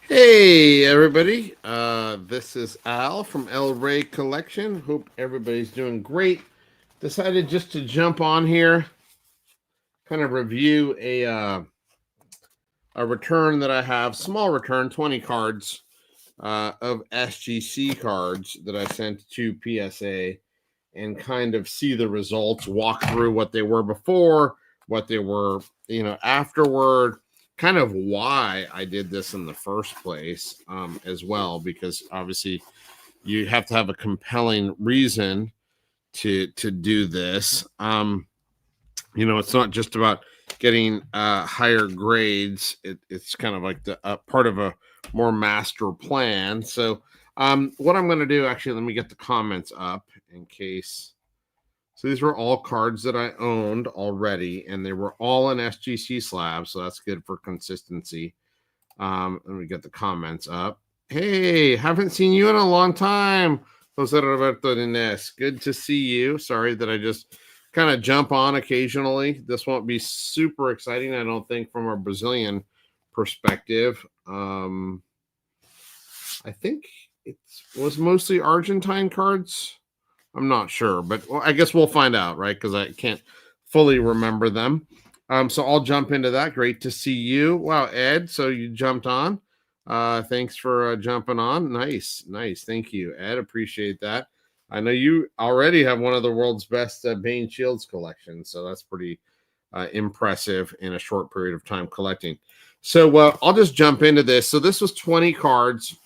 Hey everybody, this is Al from El Rey Collection. Hope everybody's doing great. Decided just to jump on here, kind of review a return that I have, small return, 20 cards of SGC cards that I sent to PSA, and kind of see the results, walk through what they were before, what they were, afterward, kind of why I did this in the first place, as well, because obviously you have to have a compelling reason to do this. It's not just about getting higher grades. It's kind of like the part of a more master plan. So what I'm going to do, actually, let me get the comments up in case. So these were all cards that I owned already, and they were all in SGC slabs, so that's good for consistency. Let me get the comments up. Hey, haven't seen you in a long time, Jose Roberto Dines. Good to see you. Sorry that I just kind of jump on occasionally. This won't be super exciting, I don't think, from a Brazilian perspective. I think it was mostly Argentine cards. I'm not sure, but I guess we'll find out, right? Because I can't fully remember them. So I'll jump into that. Great to see you. Wow, Ed. So you jumped on. Thanks for jumping on. Nice, nice. Thank you, Ed. Appreciate that. I know you already have one of the world's best Bane Shields collections, so that's pretty impressive in a short period of time collecting. So I'll just jump into this. So this was 20 cards.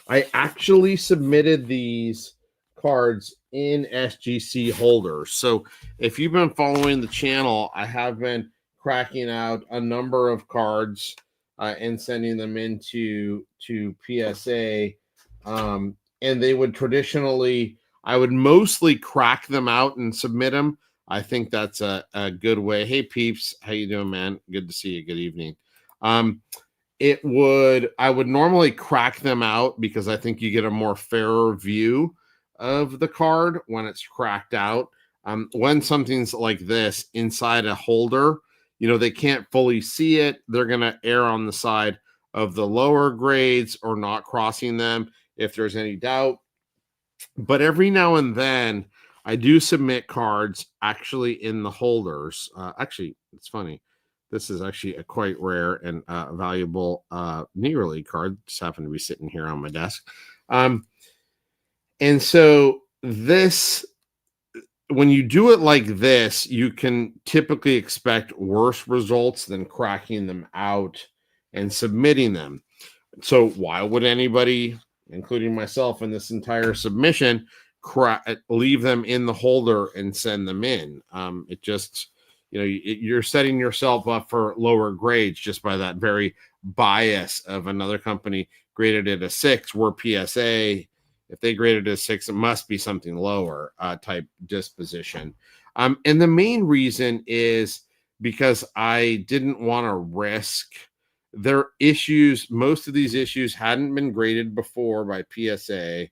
I actually submitted these cards in SGC holders. So if you've been following the channel, I have been cracking out a number of cards and sending them into PSA. And they would traditionally, I would mostly crack them out and submit them. I think that's a good way. Hey peeps, how you doing, man? Good to see you. Good evening. I would normally crack them out because I think you get a more fairer view of the card when it's cracked out. When something's like this inside a holder, they can't fully see it. They're going to err on the side of the lower grades or not crossing them if there's any doubt. But every now and then, I do submit cards actually in the holders. Actually, it's funny. This is actually a quite rare and valuable Negro League card. Just happened to be sitting here on my desk. And so this, when you do it like this, you can typically expect worse results than cracking them out and submitting them. So why would anybody, including myself in this entire submission, leave them in the holder and send them in? It just, you're setting yourself up for lower grades just by that very bias of another company graded it a 6. We're PSA. If they graded it a 6, it must be something lower type disposition. And the main reason is because I didn't want to risk their issues. Most of these issues hadn't been graded before by PSA,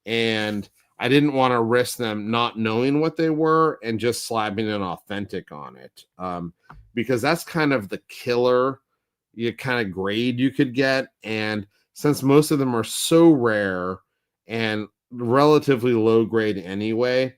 and I didn't want to risk them not knowing what they were and just slapping an authentic on it, because that's kind of the killer kind of grade you could get. And since most of them are so rare and relatively low grade anyway,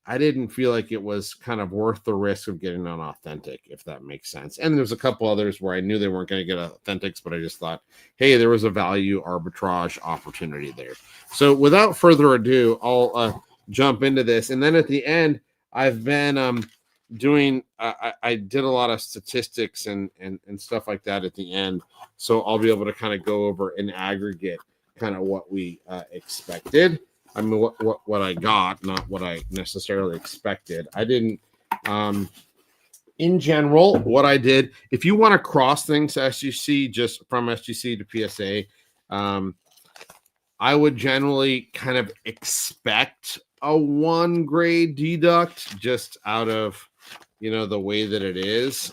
I didn't feel like it was kind of worth the risk of getting an authentic, if that makes sense. And there's a couple others where I knew they weren't going to get authentics, but I just thought, hey, there was a value arbitrage opportunity there. So without further ado, I'll jump into this. And then at the end, I've been doing, I did a lot of statistics and stuff like that at the end. So I'll be able to kind of go over in aggregate kind of what we expected. I mean, what I got, not what I necessarily expected. I didn't, in general, what I did, if you want to cross things SGC, just from SGC to PSA, I would generally kind of expect a 1 grade deduct just out of, the way that it is.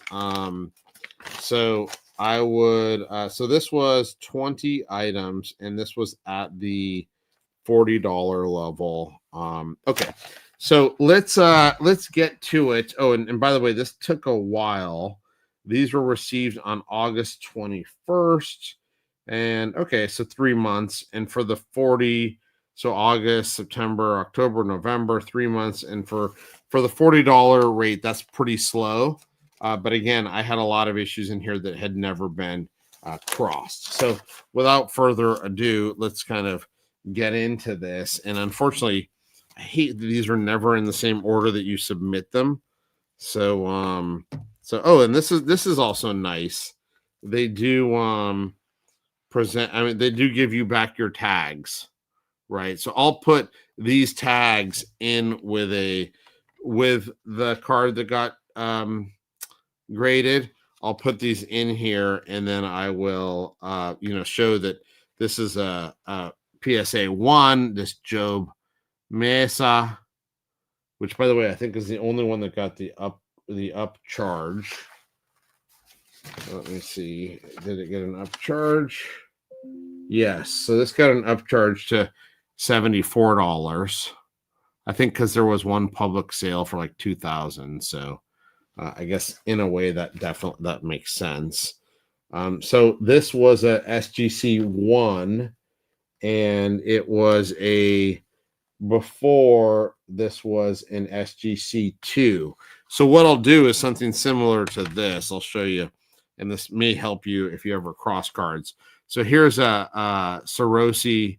So I would, so this was 20 items, and this was at the $40 level. Okay, so let's get to it. Oh, and by the way, this took a while. These were received on August 21st, And okay, so 3 months. And for the 40, so August, September, October, November, 3 months. And for the $40 rate, that's pretty slow. But again, I had a lot of issues in here that had never been crossed. So without further ado, let's kind of get into this. And unfortunately, I hate that these are never in the same order that you submit them. So oh, and this is also nice. They do present, I mean, they do give you back your tags, right? So I'll put these tags in with the card that got graded. I'll put these in here, and then I will show that this is a PSA 1, this Job Mesa, which, by the way, I think is the only one that got the up charge. Let me see. Did it get an upcharge? Yes. So this got an upcharge to $74. I think because there was one public sale for like $2,000. So I guess in a way that makes sense. So this was a SGC 1, and it was before this was an SGC 2. So what I'll do is something similar to this. I'll show you, and this may help you if you ever cross cards. So here's a Sarosi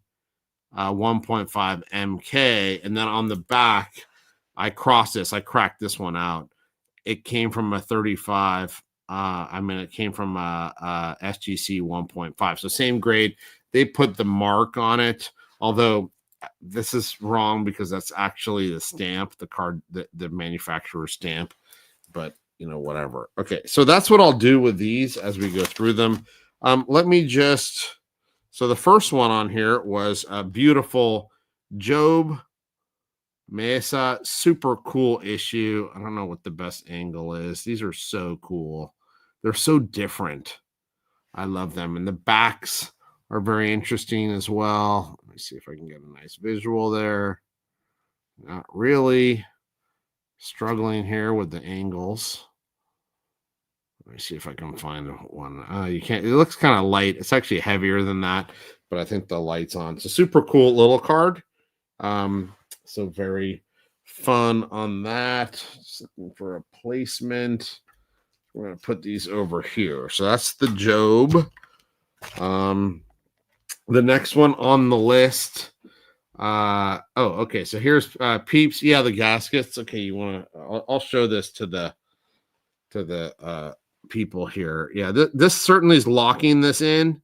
1.5 MK, and then on the back, I crossed this. I cracked this one out. It came from a 35. It came from a SGC 1.5. So same grade. They put the mark on it, although this is wrong because that's actually the stamp, the card, the manufacturer's stamp. But whatever. Okay, so that's what I'll do with these as we go through them. Let me just. So the first one on here was a beautiful Job Mesa, super cool issue. I don't know what the best angle is. These are so cool. They're so different. I love them. And the backs are very interesting as well. Let me see if I can get a nice visual there. Not really. Struggling here with the angles. Let me see if I can find one. You can't. It looks kind of light. It's actually heavier than that, but I think the light's on. It's a super cool little card. So very fun on that. Just looking for a placement. We're going to put these over here. So that's the Job. The next one on the list. Okay. So here's Peeps. Yeah, the gaskets. Okay, you want to? I'll show this to the people here. Yeah, this certainly is locking this in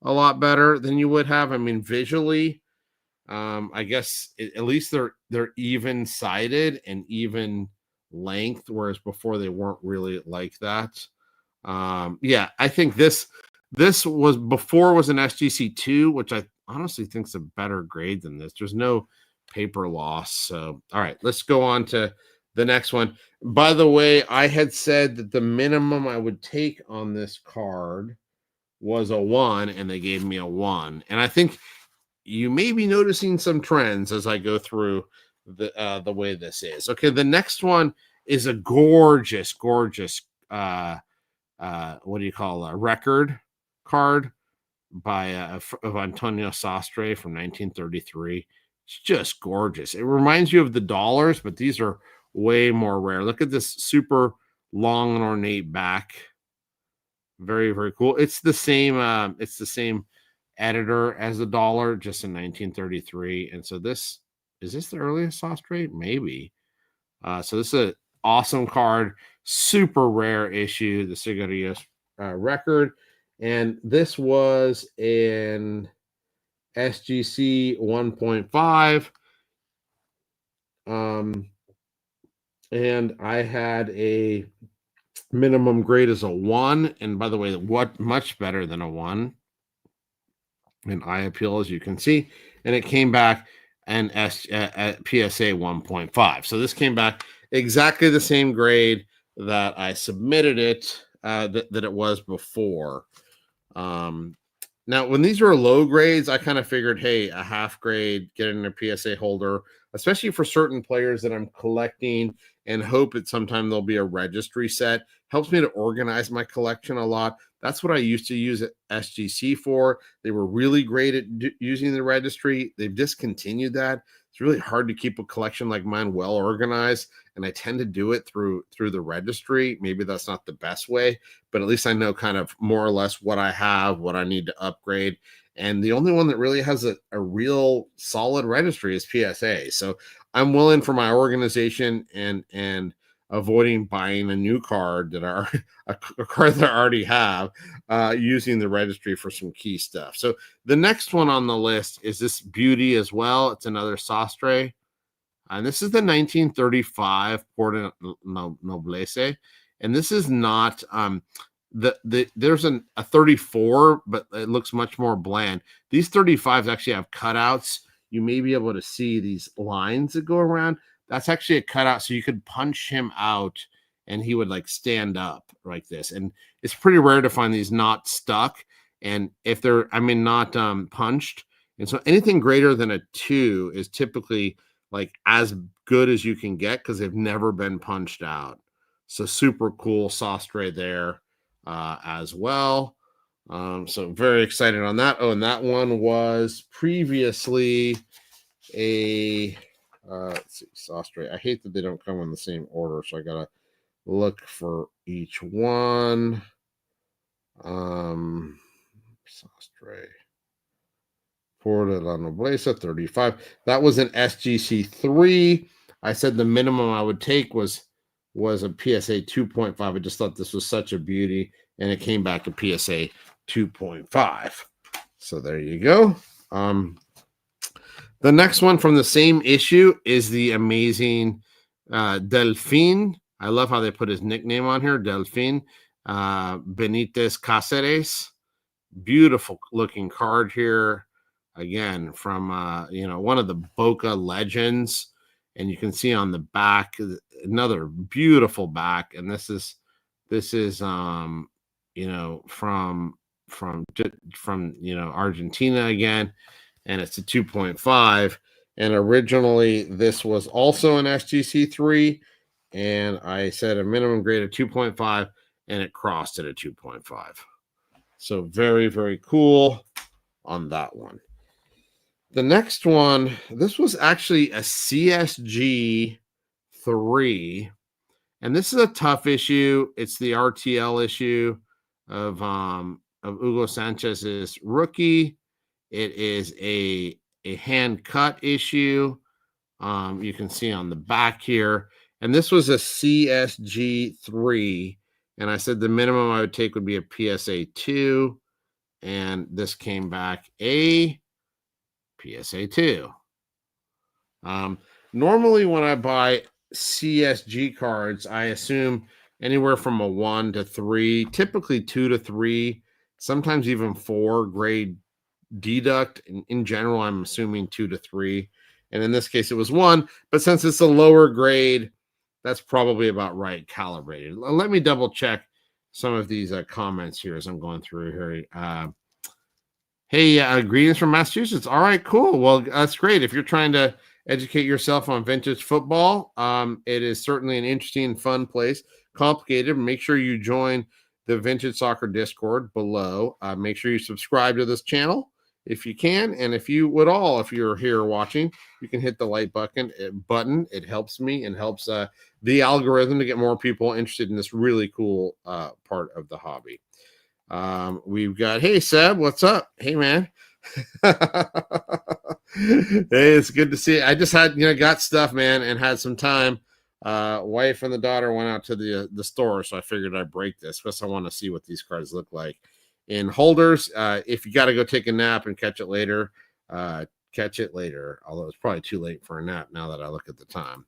a lot better than you would have. I mean, visually. I guess at least they're even sided and even length, whereas before they weren't really like that. Yeah, I think this was an SGC 2, which I honestly think is a better grade than this. There's no paper loss. So, all right, let's go on to the next one. By the way, I had said that the minimum I would take on this card was a 1, and they gave me a 1. And I think you may be noticing some trends as I go through the way this is. Okay, the next one is a gorgeous what do you call a record card by of Antonio Sastre from 1933. It's just gorgeous. It reminds you of the dollars, but these are way more rare. Look at this super long and ornate back. Very, very cool. It's the same editor as the dollar, just in 1933. And so is this the earliest Sastre? Maybe. So this is an awesome card, super rare issue, the Sigarios record. And this was an SGC 1.5. And I had a minimum grade as a 1. And by the way, what much better than a 1 in eye appeal, as you can see. And it came back and at PSA 1.5. So this came back exactly the same grade that I submitted it, that it was before. Now, when these were low grades, I kind of figured, hey, a half grade, get in a PSA holder, especially for certain players that I'm collecting, and hope that sometime there'll be a registry set. helps me to organize my collection a lot. That's what I used to use SGC for. They were really great at using the registry. They've discontinued that. It's really hard to keep a collection like mine well organized, and I tend to do it through the registry. Maybe that's not the best way, but at least I know kind of more or less what I have, what I need to upgrade. And the only one that really has a real solid registry is PSA. So I'm willing for my organization and avoiding buying a new card that are a card that I already have, using the registry for some key stuff. So the next one on the list is this beauty as well. It's another Sastre, and this is the 1935 Porta Noblesse, and this is not there's a 34, but it looks much more bland. These 35s actually have cutouts. You may be able to see these lines that go around. That's actually a cutout, so you could punch him out and he would like stand up like this. And it's pretty rare to find these not stuck, and if they're not punched. And so anything greater than a 2 is typically like as good as you can get because they've never been punched out. So super cool Sastre there as well. So very excited on that. Oh, and that one was previously a let's see, Sastre. I hate that they don't come in the same order, so I gotta look for each one. Sastre Porta la Nobleza 35. That was an SGC 3. I said the minimum I would take was a PSA 2.5. I just thought this was such a beauty, and it came back to PSA 2.5. So there you go. The next one from the same issue is the amazing Delfin. I love how they put his nickname on here, Delfin Benitez Cáceres. Beautiful looking card here. Again, from one of the Boca legends. And you can see on the back another beautiful back. And this is from Argentina again. And it's a 2.5. And originally this was also an SGC 3. And I said a minimum grade of 2.5, and it crossed at a 2.5. So very, very cool on that one. The next one, this was actually a CSG 3. And this is a tough issue. It's the RTL issue of Hugo Sanchez's rookie. It is a hand cut issue. You can see on the back here. And this was a CSG 3. And I said the minimum I would take would be a PSA 2. And this came back a PSA 2. Normally when I buy CSG cards, I assume anywhere from a 1 to 3, typically 2 to 3, sometimes even 4 grade deduct. In general, I'm assuming 2 to 3. And in this case, it was 1. But since it's a lower grade, that's probably about right calibrated. Let me double check some of these comments here as I'm going through here. Hey, greetings from Massachusetts. All right, cool. Well, that's great. If you're trying to educate yourself on vintage football, it is certainly an interesting and fun place. Complicated. Make sure you join the Vintage Soccer Discord below. Make sure you subscribe to this channel if you can. And if you would all, if you're here watching, you can hit the like button. It helps me and helps the algorithm to get more people interested in this really cool part of the hobby. We've got, hey Seb, what's up? Hey man. Hey, it's good to see you. I just had got stuff, man, and had some time. Wife and the daughter went out to the store, so I figured I'd break this because I want to see what these cards look like in holders. If you got to go take a nap and catch it later, catch it later, although it's probably too late for a nap now that I look at the time.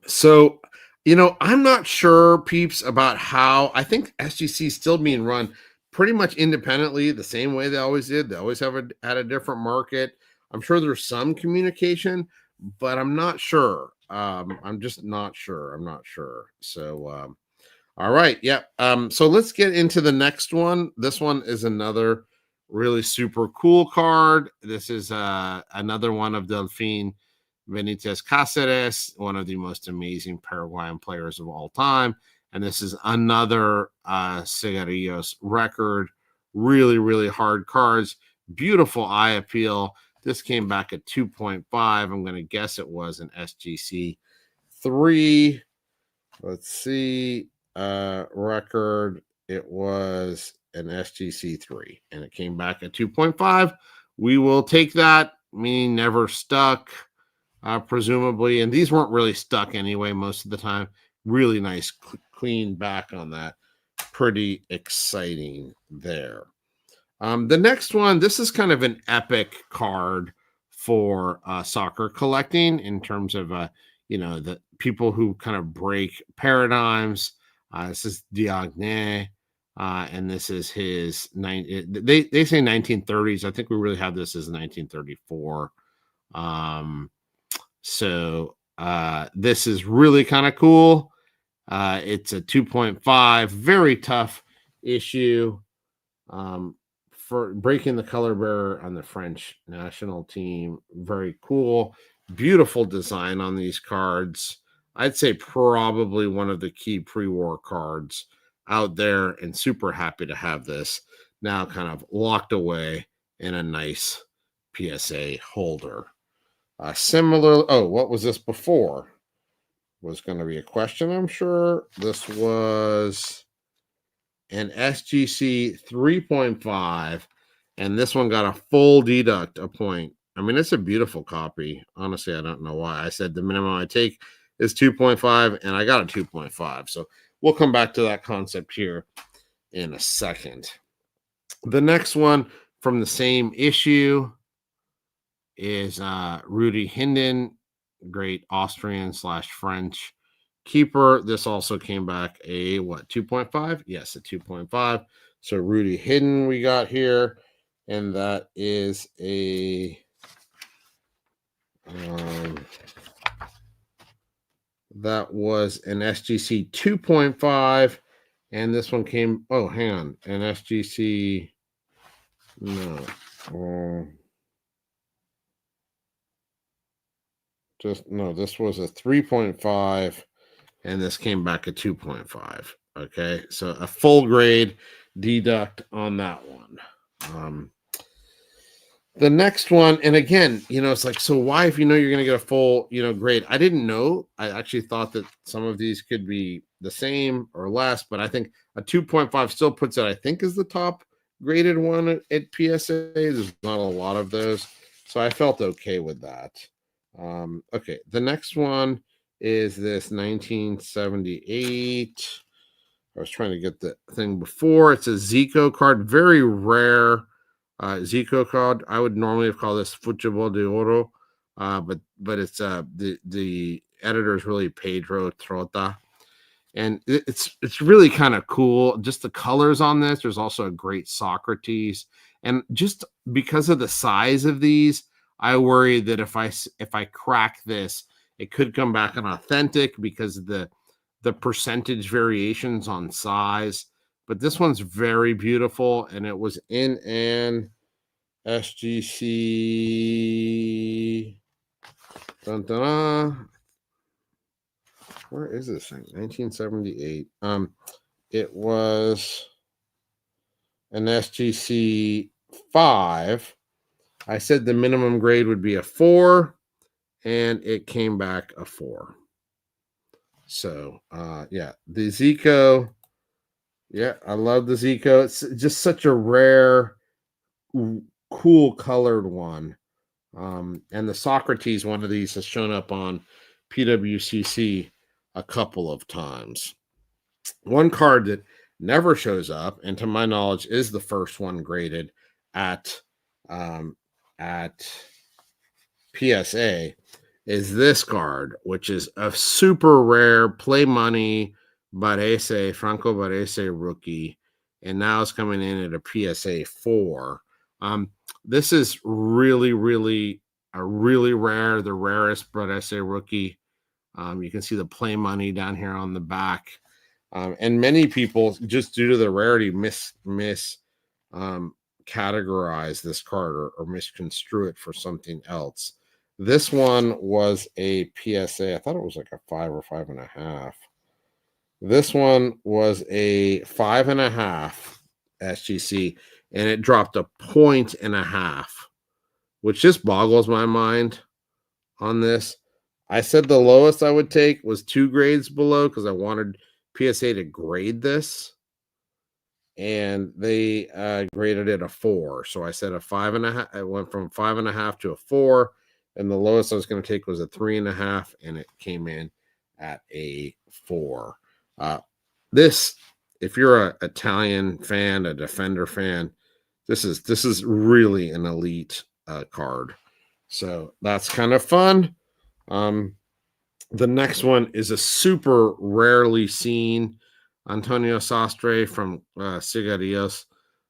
So I'm not sure, peeps, about how I think SGC is still being run pretty much independently, the same way they always did. They always had a different market. I'm sure there's some communication, but I'm not sure. I'm just not sure. I'm not sure. So, all right. Yeah. So let's get into the next one. This one is another really super cool card. This is another one of Delfin Benitez Cáceres, one of the most amazing Paraguayan players of all time. And this is another Cigarillos record. Really, really hard cards. Beautiful eye appeal. This came back at 2.5. I'm going to guess it was an SGC 3. Let's see. Record. It was an SGC 3, and it came back at 2.5. We will take that, meaning never stuck, presumably. And these weren't really stuck anyway most of the time. Really nice, clean back on that. Pretty exciting there. The next one, this is kind of an epic card for soccer collecting in terms of, the people who kind of break paradigms. This is Diagne, and this is his they say 1930s. I think we really have this as 1934. So this is really kind of cool. It's a 2.5, very tough issue. For breaking the color barrier on the French national team. Very cool. Beautiful design on these cards. I'd say probably one of the key pre-war cards out there, and super happy to have this now kind of locked away in a nice PSA holder. What was this before? Was going to be a question, I'm sure. This was an SGC 3.5, and this one got a full deduct a point. I mean, it's a beautiful copy. Honestly, I don't know why. I said the minimum I take is 2.5, and I got a 2.5. So we'll come back to that concept here in a second. The next one from the same issue is Rudy Hinden, great Austrian/French keeper. This also came back a 2.5? Yes, a 2.5. So Rudy Hinden we got here, and that is a that was an SGC 2.5, and this one came hang on, an SGC this was a 3.5, and this came back at 2.5. Okay, so a full grade deduct on that one. The next one, and again, it's like, so why, if you're going to get a full, grade? I didn't know. I actually thought that some of these could be the same or less, but I think a 2.5 still puts it, I think, is the top graded one at PSA. There's not a lot of those, so I felt okay with that. Okay, the next one is this 1978. I was trying to get the thing before. It's a Zico card, very rare Zico card. I would normally have called this Futebol de Oro, but it's the editor is really Pedro Trota, and it's really kind of cool. Just the colors on this. There's also a great Socrates, and just because of the size of these, I worry that if I crack this, it could come back unauthentic because of the percentage variations on size. But this one's very beautiful, and it was in an SGC. Dun, dun, dun. Where is this thing? 1978. It was an SGC 5. I said the minimum grade would be a 4, and it came back a 4. So, the Zico. Yeah, I love the Zico. It's just such a rare, cool colored one. And the Socrates, one of these has shown up on PWCC a couple of times. One card that never shows up, and to my knowledge is the first one graded at PSA, is this card, which is a super rare play money Franco Barese rookie, and now it's coming in at a PSA 4. This is really, really rare, the rarest Barese rookie. You can see the play money down here on the back, and many people, just due to the rarity, categorize this card or misconstrue it for something else. This one was a PSA. I thought it was like a 5 or 5.5. This one was a 5.5 SGC, and it dropped a 1.5, which just boggles my mind on this. I said the lowest I would take was 2 grades below because I wanted PSA to grade this, and they graded it a 4. So I said a 5.5. It went from 5.5 to a 4, and the lowest I was going to take was a 3.5, and it came in at a 4. This, if you're an Italian fan, a Defender fan, this is really an elite card. So that's kind of fun. The next one is a super rarely seen Antonio Sastre from Cigarrillos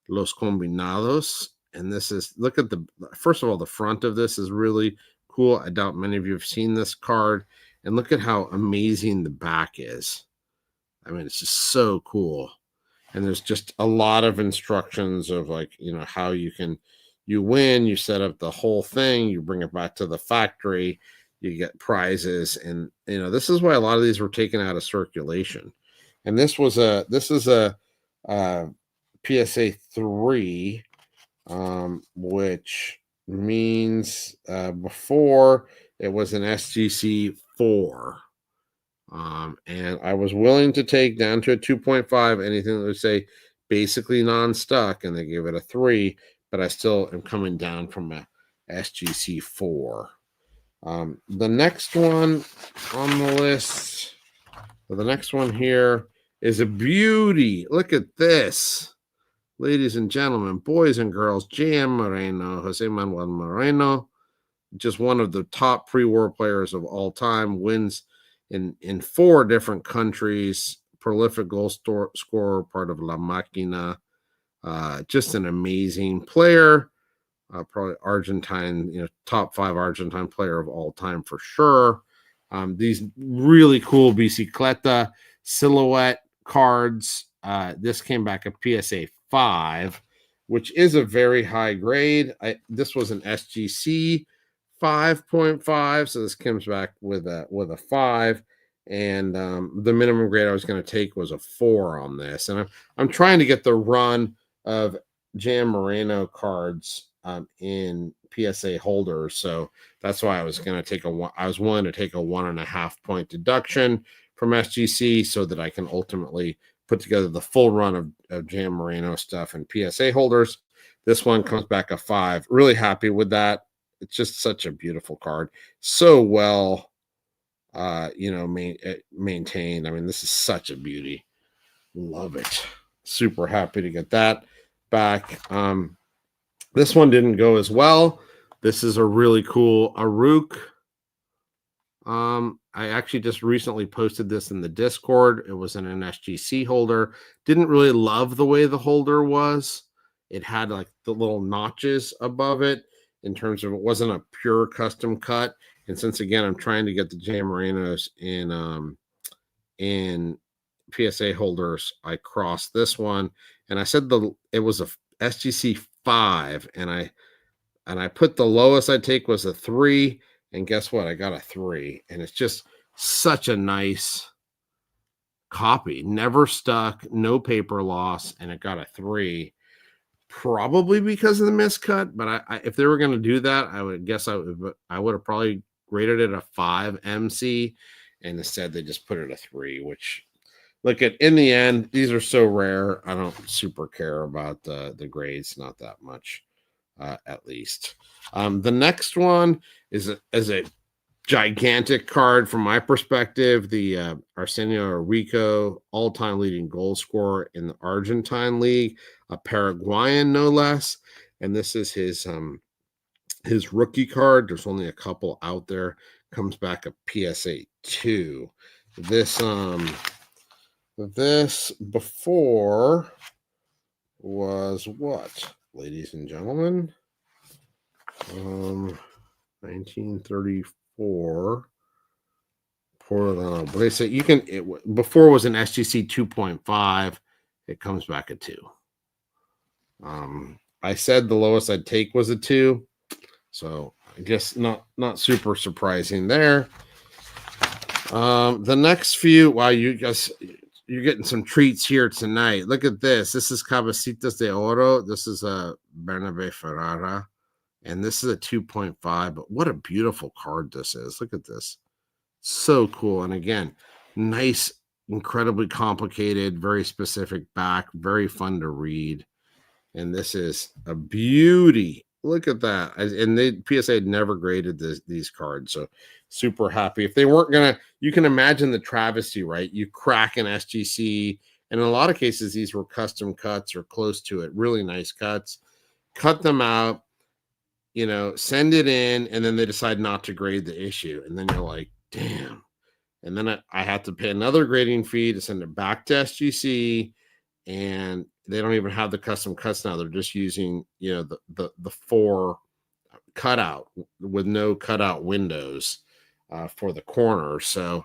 Los Combinados. And this is, look at the, first of all, the front of this is really cool. I doubt many of you have seen this card. And look at how amazing the back is. I mean, it's just so cool. And there's just a lot of instructions of, like, you know, how you win, you set up the whole thing, you bring it back to the factory, you get prizes. And, you know, this is why a lot of these were taken out of circulation. And this is a PSA 3, which means before it was an SGC 4. And I was willing to take down to a 2.5 anything that would say basically non-stuck, and they gave it a 3, but I still am coming down from a SGC 4. The next one on the list, the next one here is a beauty. Look at this, ladies and gentlemen, boys and girls. J.M. Moreno, Jose Manuel Moreno, just one of the top pre-war players of all time, wins in 4 different countries, prolific goal scorer, part of La Máquina, just an amazing player, probably Argentine, you know, top 5 Argentine player of all time for sure. These really cool bicicleta silhouette cards. This came back a PSA 5, which is a very high grade. This was an SGC 5.5, so this comes back with a 5, and the minimum grade I was going to take was a 4 on this. And I'm trying to get the run of Jan Moreno cards in PSA holders, so that's why I was going to take I was willing to take a 1.5 point deduction from SGC so that I can ultimately put together the full run of Jan Moreno stuff in PSA holders. This one comes back a 5. Really happy with that. It's just such a beautiful card. So well, you know, maintained. I mean, this is such a beauty. Love it. Super happy to get that back. This one didn't go as well. This is a really cool Aruk. I actually just recently posted this in the Discord. It was in an SGC holder. Didn't really love the way the holder was. It had like the little notches above it, in terms of it wasn't a pure custom cut. And since, again, I'm trying to get the Jan Morenos in PSA holders, I crossed this one, and I said it was a SGC 5, and I put the lowest I'd take was a 3, and guess what? I got a 3, and it's just such a nice copy. Never stuck, no paper loss, and it got a 3. Probably because of the miscut, but I if they were going to do that, I would have probably graded it a 5 MC, and instead they just put it a 3. Which, look, in the end, these are so rare, I don't super care about the grades, not that much, at least. The next one is a gigantic card from my perspective, the Arsenio Rico, all-time leading goal scorer in the Argentine League, a Paraguayan no less, and this is his rookie card. There's only a couple out there. Comes back a PSA 2. This before was what, ladies and gentlemen? 1934. But they say you can. Before was an SGC 2.5. It comes back a 2. I said the lowest I'd take was a 2, so I guess not super surprising there. The next few, wow, you guys, you're getting some treats here tonight. Look at this. This is Cabecitas de Oro. This is a Bernabe Ferrara, and this is a 2.5. But what a beautiful card this is. Look at this. So cool. And again, nice, incredibly complicated, very specific back, very fun to read. And this is a beauty. Look at that. And they PSA had never graded these cards. So super happy. If they weren't going to, you can imagine the travesty, right? You crack an SGC. And in a lot of cases, these were custom cuts or close to it. Really nice cuts. Cut them out, send it in. And then they decide not to grade the issue. And then you're like, damn. And then I had to pay another grading fee to send it back to SGC. And they don't even have the custom cuts now. They're just using, the 4 cutout with no cutout windows for the corner. So,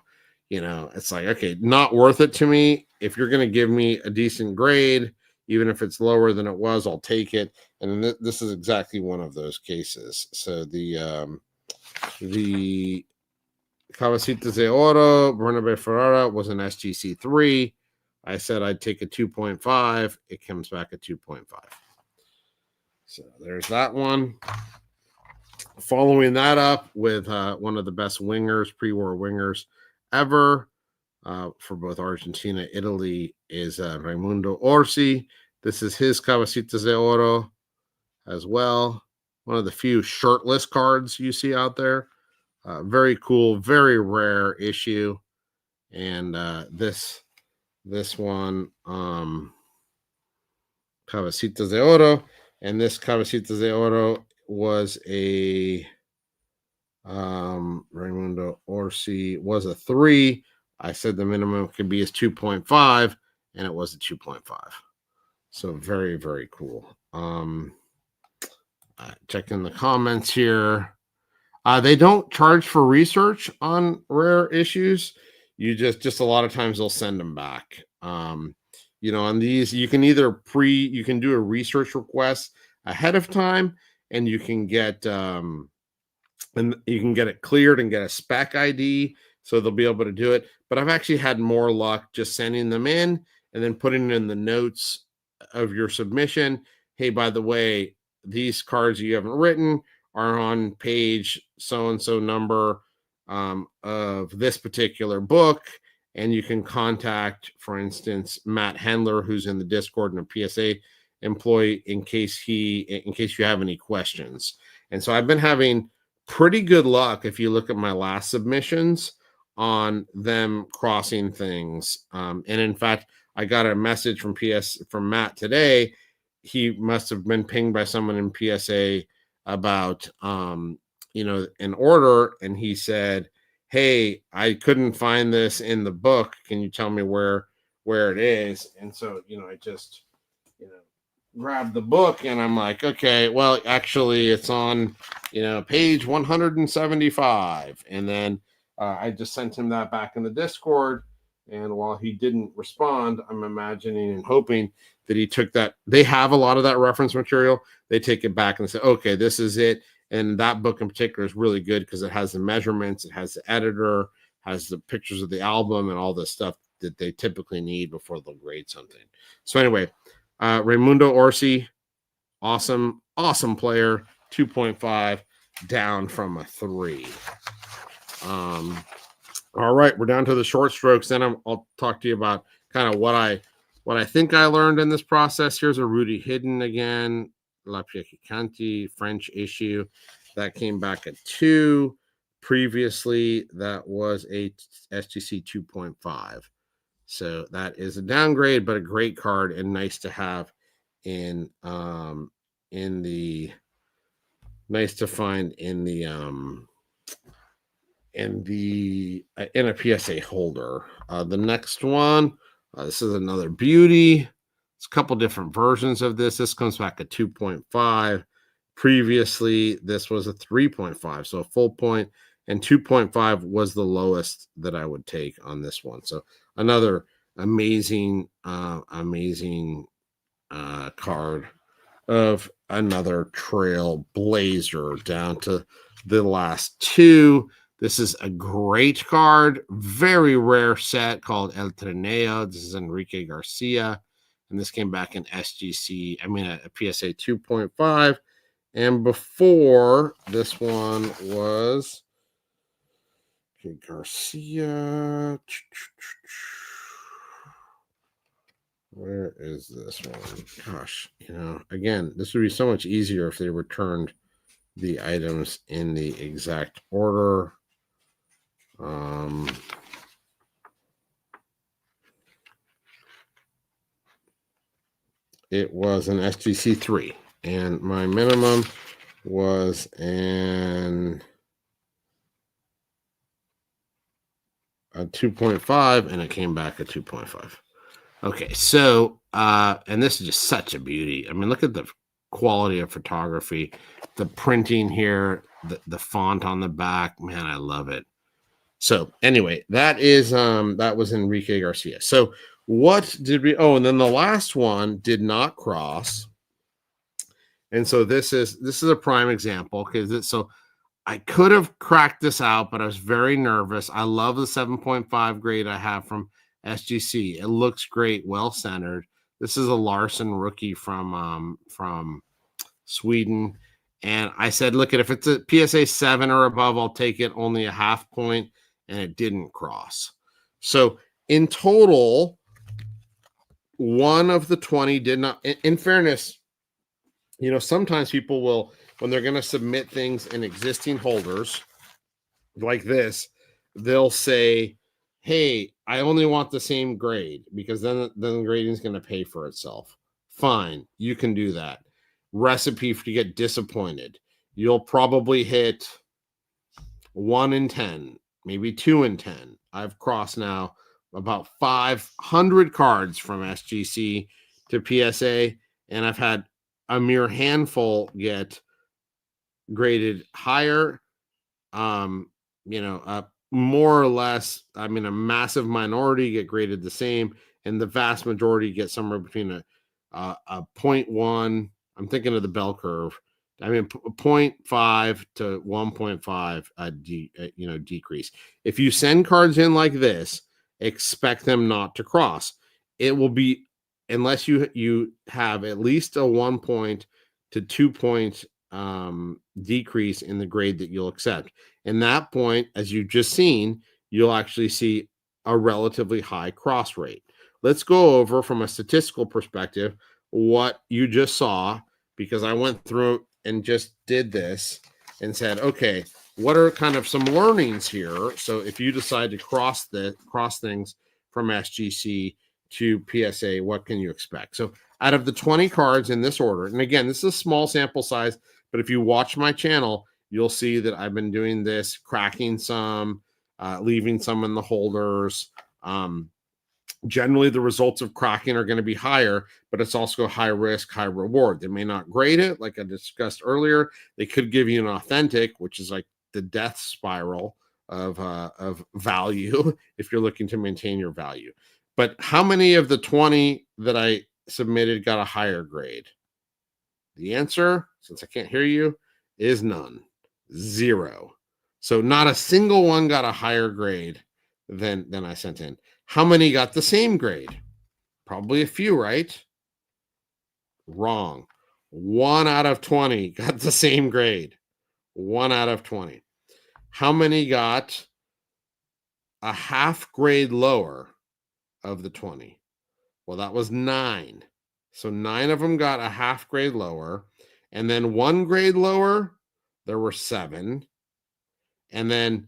it's like, okay, not worth it to me. If you're going to give me a decent grade, even if it's lower than it was, I'll take it. And this is exactly one of those cases. So the Cabecitas de Oro, Bernabe Ferrara was an SGC 3. I said I'd take a 2.5. It comes back at 2.5. So there's that one. Following that up with one of the best wingers, pre-war wingers ever for both Argentina, Italy, is Raimundo Orsi. This is his Cabecitas de Oro as well. One of the few shirtless cards you see out there. Very cool, very rare issue. And this one, Cabecitas de Oro, and this Cabecitas de Oro was a Raimundo Orsi was a 3. I said the minimum could be as 2.5, and it was a 2.5. So very, very cool. Checking the comments here. They don't charge for research on rare issues. You just a lot of times they'll send them back. On these, you can either you can do a research request ahead of time, and you can get it cleared and get a spec ID, so they'll be able to do it. But I've actually had more luck just sending them in and then putting in the notes of your submission. Hey, by the way, these cards you haven't written are on page so-and-so number of this particular book, and you can contact, for instance, Matt Handler, who's in the Discord and a PSA employee, in case you have any questions. And so I've been having pretty good luck if you look at my last submissions on them crossing things. And in fact, I got a message from Matt today. He must have been pinged by someone in PSA about an order, and he said, hey, I couldn't find this in the book, can you tell me where it is? And so I just grabbed the book, and I'm like, okay, well, actually it's on page 175. And then I just sent him that back in the Discord, and while he didn't respond, I'm imagining and hoping that he took that. They have a lot of that reference material. They take it back and say, okay, this is it. And that book in particular is really good because it has the measurements, it has the editor, has the pictures of the album, and all the stuff that they typically need before they'll grade something. So anyway, Raimundo Orsi, awesome player, 2.5, down from a 3. All right, we're down to the short strokes. Then I'll talk to you about kind of what I think I learned in this process. Here's a Rudy Hidden again, La Piecanti, French issue. That came back at 2. Previously, that was a SGC 2.5. So that is a downgrade, but a great card and nice to have in a PSA holder. The next one, this is another beauty. It's a couple different versions of this. This comes back at 2.5. Previously, this was a 3.5, so a full point, and 2.5 was the lowest that I would take on this one. So another amazing card of another Trailblazer down to the last two. This is a great card, very rare set called El Trineo. This is Enrique Garcia, and this came back in SGC, a PSA 2.5. And before this one was okay, Garcia. Where is this one? Gosh, again, this would be so much easier if they returned the items in the exact order. It was an SGC 3, and my minimum was a 2.5, and it came back at 2.5. Okay, so and this is just such a beauty. I mean, look at the quality of photography, the printing here, the font on the back. Man, I love it. So anyway, that was Enrique Garcia. So what did we? Oh, and then the last one did not cross, and so this is a prime example because so I could have cracked this out, but I was very nervous. I love the 7.5 grade I have from SGC. It looks great, well centered. This is a Larson rookie from Sweden. And I said, look, if it's a PSA 7 or above, I'll take it, only a half point, and it didn't cross. So in total, one of the 20 did not. In fairness, sometimes people will, when they're going to submit things in existing holders like this, they'll say, hey, I only want the same grade because then the grading is going to pay for itself. Fine, you can do that. Recipe for to get disappointed. You'll probably hit 1 in 10, maybe 2 in 10. I've crossed now about 500 cards from SGC to PSA, and I've had a mere handful get graded higher. More or less, a massive minority get graded the same, and the vast majority get somewhere between a 0.1. I'm thinking of the bell curve. 0.5 to 1.5 decrease. If you send cards in like this, expect them not to cross. It will be, unless you have at least a 1 point to 2 point decrease in the grade that you'll accept. And that point, as you've just seen, you'll actually see a relatively high cross rate. Let's go over from a statistical perspective what you just saw, because I went through and just did this and said, okay, what are kind of some learnings here? So if you decide to cross things from SGC to PSA, what can you expect? So out of the 20 cards in this order, and again, this is a small sample size, but if you watch my channel, you'll see that I've been doing this, cracking some, leaving some in the holders. Generally, the results of cracking are going to be higher, but it's also high risk, high reward. They may not grade it, like I discussed earlier. They could give you an authentic, which is like the death spiral of value if you're looking to maintain your value. But how many of the 20 that I submitted got a higher grade? The answer, since I can't hear you, is none. 0. So not a single one got a higher grade than I sent in. How many got the same grade? Probably a few, right? Wrong. 1 out of 20 got the same grade. 1 out of 20. How many got a half grade lower of the 20? Well, that was 9. So 9 of them got a half grade lower. And then 1 grade lower, there were 7. And then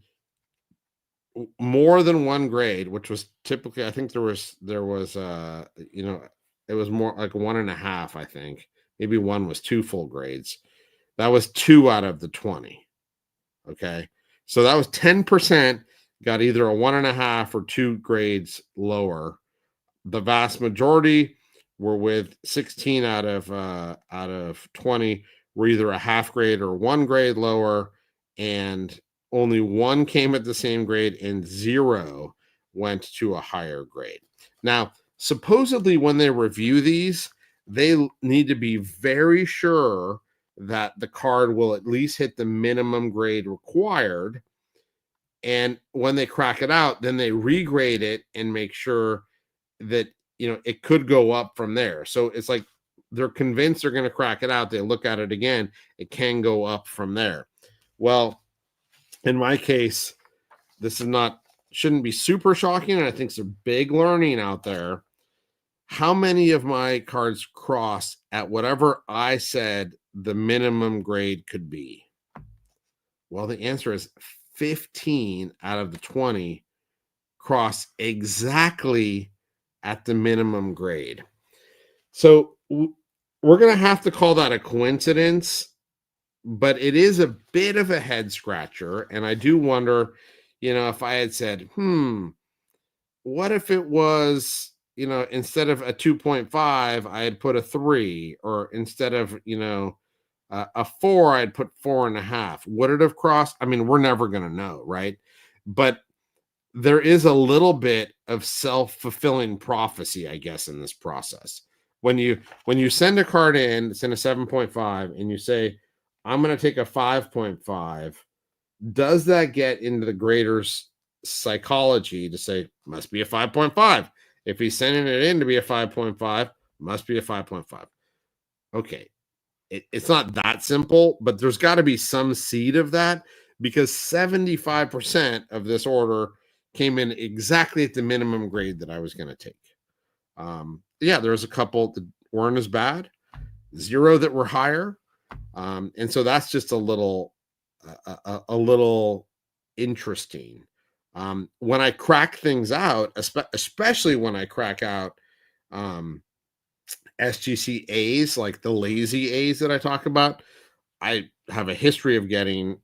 more than 1 grade, which was typically, I think there was it was more like 1.5, I think. Maybe 1 was 2 full grades. That was 2 out of the 20. Okay. So that was 10% got either a 1.5 or 2 grades lower. The vast majority were with 16 out of 20 were either a half grade or 1 grade lower, and only 1 came at the same grade and 0 went to a higher grade. Now, supposedly when they review these, they need to be very sure that the card will at least hit the minimum grade required. And when they crack it out, then they regrade it and make sure that, it could go up from there. So it's like they're convinced they're going to crack it out. They look at it again. It can go up from there. Well, in my case, this shouldn't be super shocking. And I think it's a big learning out there. How many of my cards cross at whatever I said the minimum grade could be? Well, the answer is 15 out of the 20 cross exactly at the minimum grade. So we're going to have to call that a coincidence, but it is a bit of a head scratcher. And I do wonder, if I had said, what if it was, instead of a 2.5, I had put a 3, or instead of, a 4, I'd put 4.5. Would it have crossed? I mean, we're never going to know, right? But there is a little bit of self-fulfilling prophecy, I guess, in this process. When you send a card in, it's in a 7.5, and you say, I'm going to take a 5.5, does that get into the grader's psychology to say, must be a 5.5? If he's sending it in to be a 5.5, must be a 5.5. Okay. It's not that simple, but there's got to be some seed of that, because 75% of this order came in exactly at the minimum grade that I was going to take. There's a couple that weren't as bad, 0 that were higher. And so that's just a little interesting. When I crack things out, especially when I crack out SGC A's, like the lazy A's that I talk about, I have a history of getting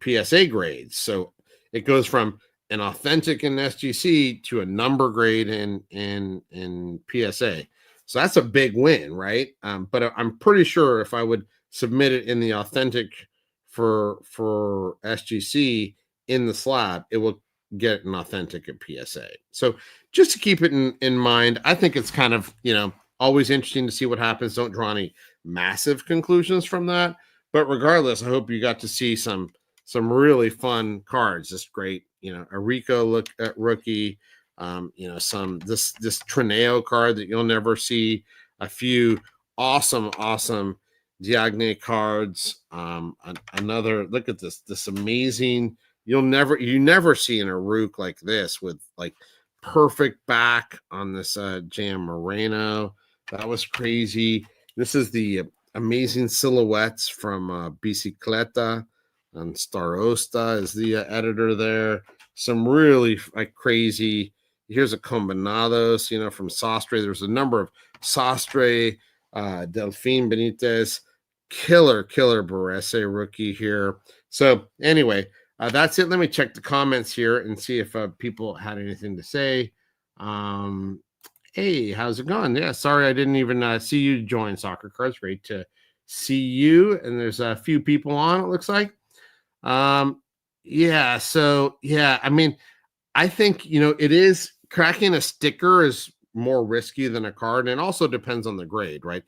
PSA grades. So it goes from an authentic in SGC to a number grade in PSA. So that's a big win, right? But I'm pretty sure if I would submit it in the authentic for SGC in the slab, it will get an authentic at PSA. So just to keep it in mind, I think it's kind of, always interesting to see what happens. Don't draw any massive conclusions from that. But regardless, I hope you got to see some really fun cards. Just great, a Rico rookie, this Trineo card that you'll never see, a few awesome Diagne cards. Another, look at this amazing, you never see an Aruc like this, with like perfect back on this Jam Moreno. That was crazy. This is the amazing silhouettes from Bicicleta, and Starosta is the editor there. Some really crazy. Here's a Combinados, from Sastre. There's a number of Sastre, Delfin Benitez, killer Barese rookie here. So anyway, that's it. Let me check the comments here and see if people had anything to say. Hey, how's it going? Yeah, sorry I didn't even see you join Soccer Cards. Great to see you. And there's a few people on, it looks like. I mean, I think, it is, cracking a sticker is more risky than a card, and also depends on the grade, right?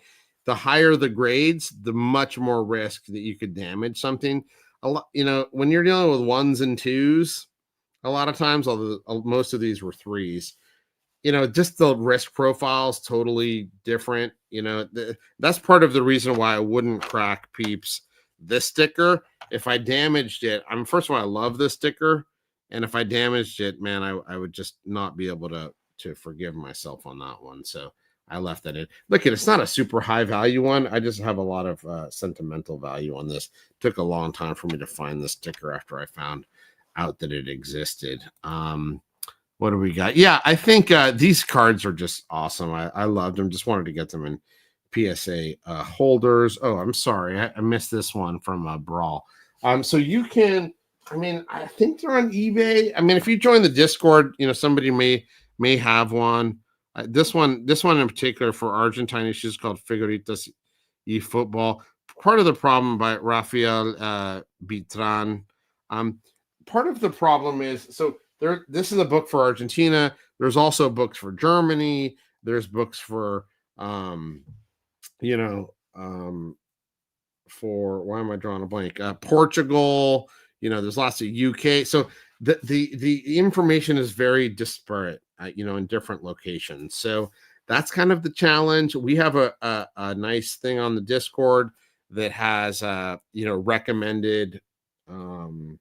The higher the grades, the much more risk that you could damage something. A lot, when you're dealing with 1s and 2s, a lot of times, although most of these were 3s, just the risk profile is totally different. That's part of the reason why I wouldn't crack, peeps, this sticker. If I damaged it, first of all, I love this sticker. And if I damaged it, man, I would just not be able to forgive myself on that one. So I left that in. Look, it's not a super high value one. I just have a lot of sentimental value on this. Took a long time for me to find the sticker after I found out that it existed. What do we got? Yeah, I think these cards are just awesome. I loved them. Just wanted to get them in PSA holders. Oh, I'm sorry. I missed this one from Brawl. So you can, I think they're on eBay. If you join the Discord, somebody may have one. This one in particular for Argentine issues, called Figuritas y Football. Part of the problem by Rafael Bitran. Part of the problem is, so this is a book for Argentina. There's also books for Germany. There's books for you know, for why am I drawing a blank? Portugal, there's lots of UK. So the information is very disparate, in different locations. So that's kind of the challenge. We have a nice thing on the Discord that has recommended um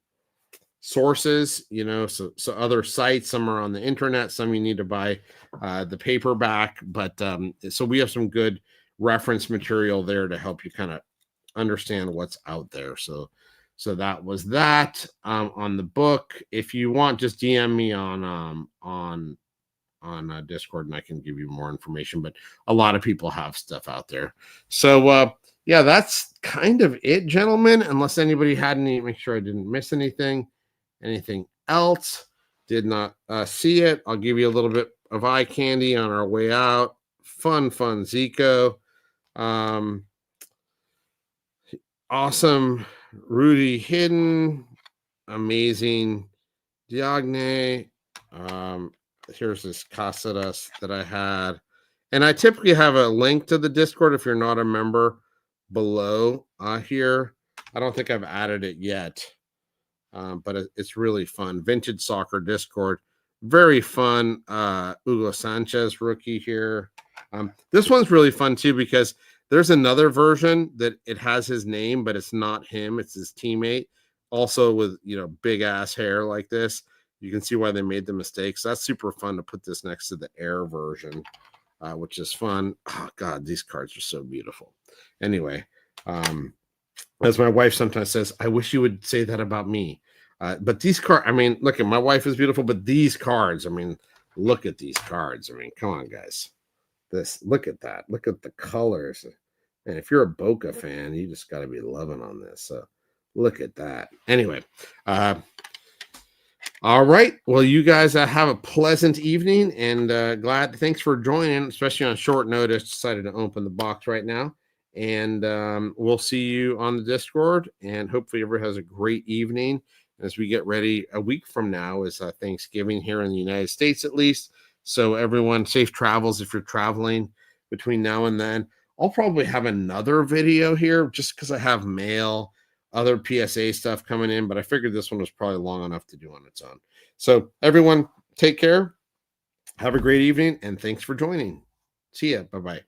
sources, so other sites, some are on the internet, some you need to buy the paperback, but so we have some good reference material there to help you kind of understand what's out there. So that was that on the book. If you want, just DM me on Discord, and I can give you more information. But a lot of people have stuff out there. So yeah, that's kind of it, gentlemen. Unless anybody had any, make sure I didn't miss anything. Anything else? Did not see it. I'll give you a little bit of eye candy on our way out. Fun Zico. Awesome Rudy Hidden. Amazing Diagne. Here's this Casadas that I had. And I typically have a link to the Discord if you're not a member below here. I don't think I've added it yet. But it's really fun. Vintage Soccer Discord. Very fun. Hugo Sanchez rookie here. This one's really fun too because there's another version that it has his name, but it's not him. It's his teammate. Also with, big ass hair like this. You can see why they made the mistakes. That's super fun to put this next to the Air version, which is fun. Oh, God, these cards are so beautiful. Anyway, as my wife sometimes says, I wish you would say that about me. But these cards, look at my wife is beautiful, but these cards, look at these cards. Come on, guys. Look at that. Look at the colors. And if you're a Boca fan, you just got to be loving on this. So look at that. Anyway, all right. Well, you guys have a pleasant evening, and thanks for joining, especially on short notice. Decided to open the box right now. And we'll see you on the Discord, and hopefully everyone has a great evening as we get ready. A week from now is Thanksgiving here in the United States, at least. So everyone, safe travels if you're traveling between now and then. I'll probably have another video here just because I have mail, other PSA stuff coming in, but I figured this one was probably long enough to do on its own. So everyone, take care. Have a great evening, and thanks for joining. See ya. Bye-bye.